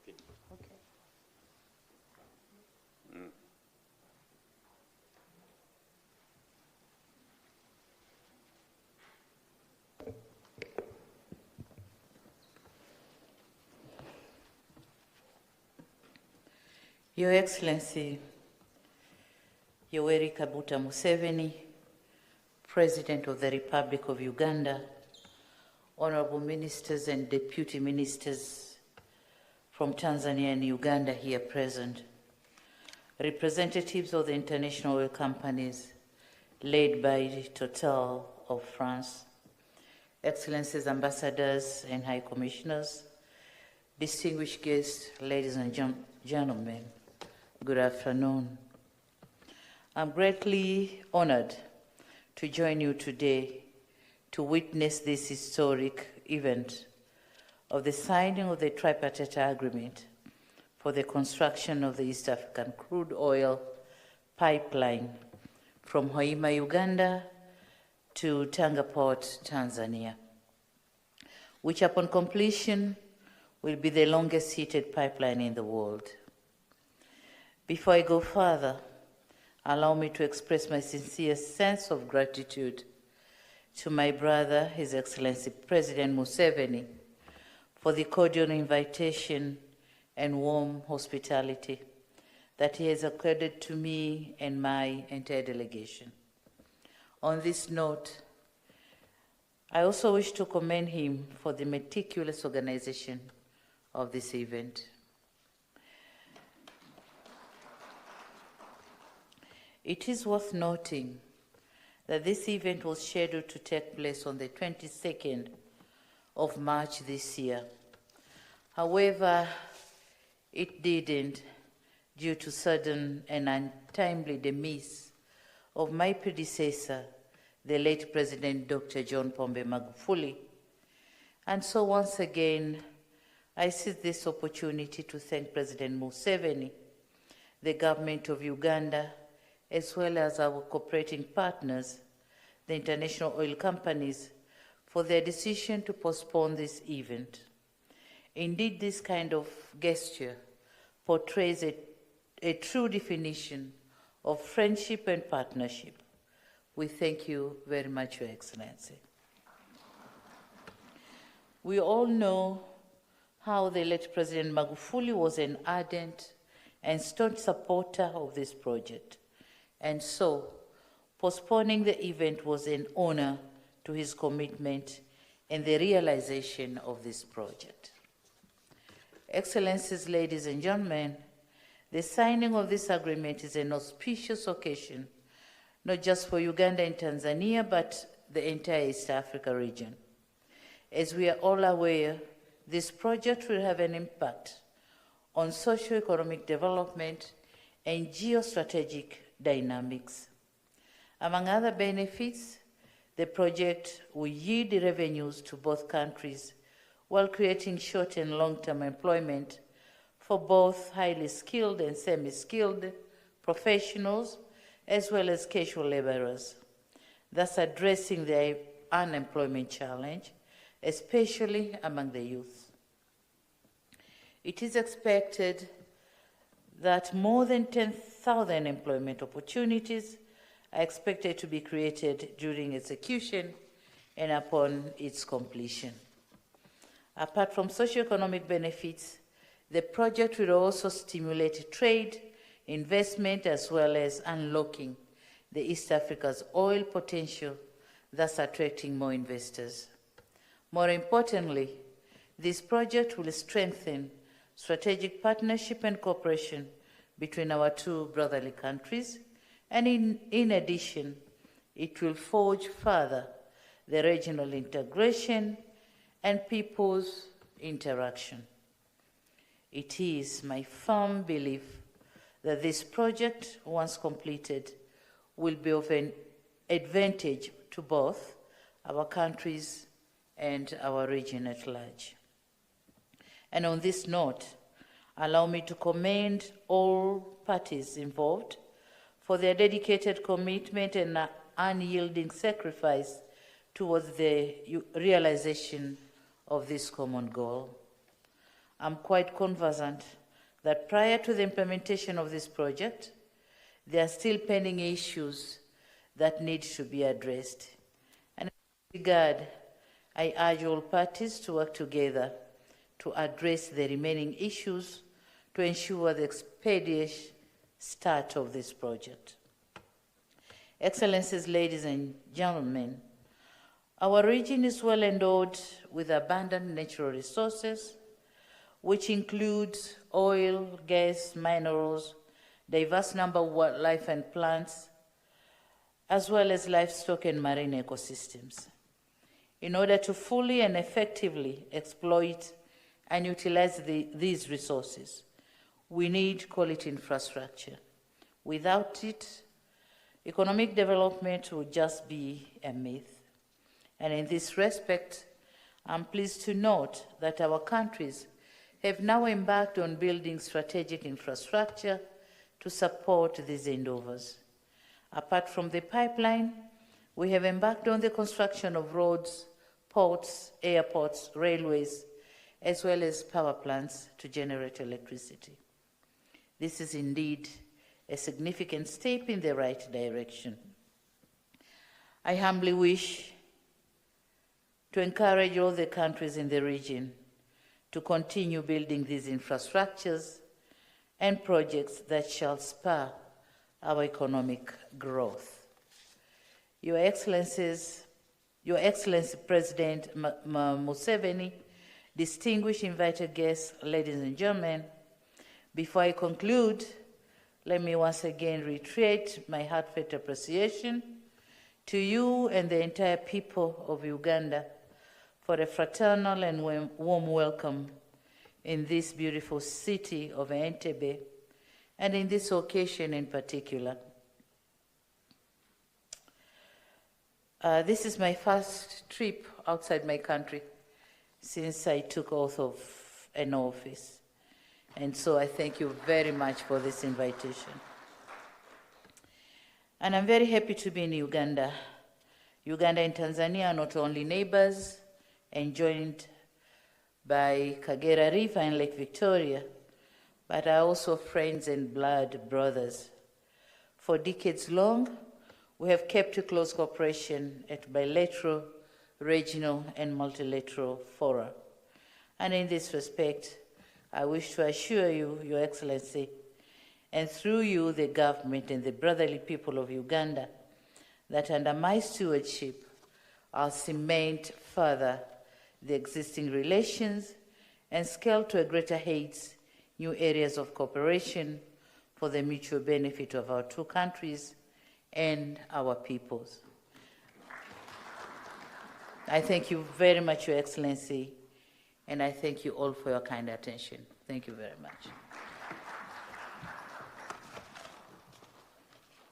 Okay. Your Excellency, Yoweri Kaguta Museveni, President of the Republic of Uganda, honorable ministers and deputy ministers from Tanzania and Uganda here present, representatives of the international oil companies led by Total of France, Excellencies, ambassadors and high commissioners, distinguished guests, ladies and gentlemen, good afternoon. I'm greatly honored to join you today to witness this historic event of the signing of the tripartite agreement for the construction of the East African crude oil pipeline from Hoima, Uganda to Tanga Port, Tanzania, which upon completion will be the longest heated pipeline in the world. Before I go further, allow me to express my sincere sense of gratitude to my brother, His Excellency President Museveni, for the cordial invitation and warm hospitality that he has accorded to me and my entire delegation. On this note, I also wish to commend him for the meticulous organization of this event. It is worth noting that this event was scheduled to take place on the 22nd of March this year. However, it didn't due to sudden and untimely demise of my predecessor, the late President Dr. John Pombe Magufuli. And so once again, I seize this opportunity to thank President Museveni, the government of Uganda, as well as our cooperating partners, the international oil companies, for their decision to postpone this event. Indeed, this kind of gesture portrays a true definition of friendship and partnership. We thank you very much, Your Excellency. We all know how the late President Magufuli was an ardent and staunch supporter of this project. And so, postponing the event was an honor to his commitment and the realization of this project. Excellencies, ladies and gentlemen, the signing of this agreement is an auspicious occasion, not just for Uganda and Tanzania, but the entire East Africa region. As we are all aware, this project will have an impact on socio-economic development and geostrategic dynamics. Among other benefits, the project will yield revenues to both countries while creating short and long-term employment for both highly skilled and semi-skilled professionals, as well as casual laborers, thus addressing the unemployment challenge, especially among the youth. It is expected that more than 10,000 employment opportunities are expected to be created during execution and upon its completion. Apart from socioeconomic benefits, the project will also stimulate trade, investment, as well as unlocking the East Africa's oil potential, thus attracting more investors. More importantly, this project will strengthen strategic partnership and cooperation between our two brotherly countries, and in addition, it will forge further the regional integration and people's interaction. It is my firm belief that this project, once completed, will be of an advantage to both our countries and our region at large. And on this note, allow me to commend all parties involved for their dedicated commitment and unyielding sacrifice towards the realization of this common goal. I'm quite conversant that prior to the implementation of this project, there are still pending issues that need to be addressed. And in this regard, I urge all parties to work together to address the remaining issues to ensure the expeditious start of this project. Excellencies, ladies and gentlemen, our region is well endowed with abundant natural resources, which includes oil, gas, minerals, diverse number of wildlife and plants, as well as livestock and marine ecosystems. In order to fully and effectively exploit and utilize these resources, we need quality infrastructure. Without it, economic development will just be a myth. And in this respect, I'm pleased to note that our countries have now embarked on building strategic infrastructure to support these endeavors. Apart from the pipeline, we have embarked on the construction of roads, ports, airports, railways, as well as power plants to generate electricity. This is indeed a significant step in the right direction. I humbly wish to encourage all the countries in the region to continue building these infrastructures and projects that shall spur our economic growth. Your Excellency President Museveni, distinguished invited guests, ladies and gentlemen, before I conclude, let me once again reiterate my heartfelt appreciation to you and the entire people of Uganda for a fraternal and warm welcome in this beautiful city of Entebbe, and in this occasion in particular. This is my first trip outside my country since I took oath of an office, and so I thank you very much for this invitation. And I'm very happy to be in Uganda. Uganda and Tanzania are not only neighbors and joined by Kagera River and Lake Victoria, but are also friends and blood brothers. For decades long, we have kept a close cooperation at bilateral, regional, and multilateral fora. And in this respect, I wish to assure you, Your Excellency, and through you, the government and the brotherly people of Uganda, that under my stewardship, I'll cement further the existing relations and scale to a greater heights new areas of cooperation for the mutual benefit of our two countries and our peoples. I thank you very much, Your Excellency, and I thank you all for your kind attention. Thank you very much.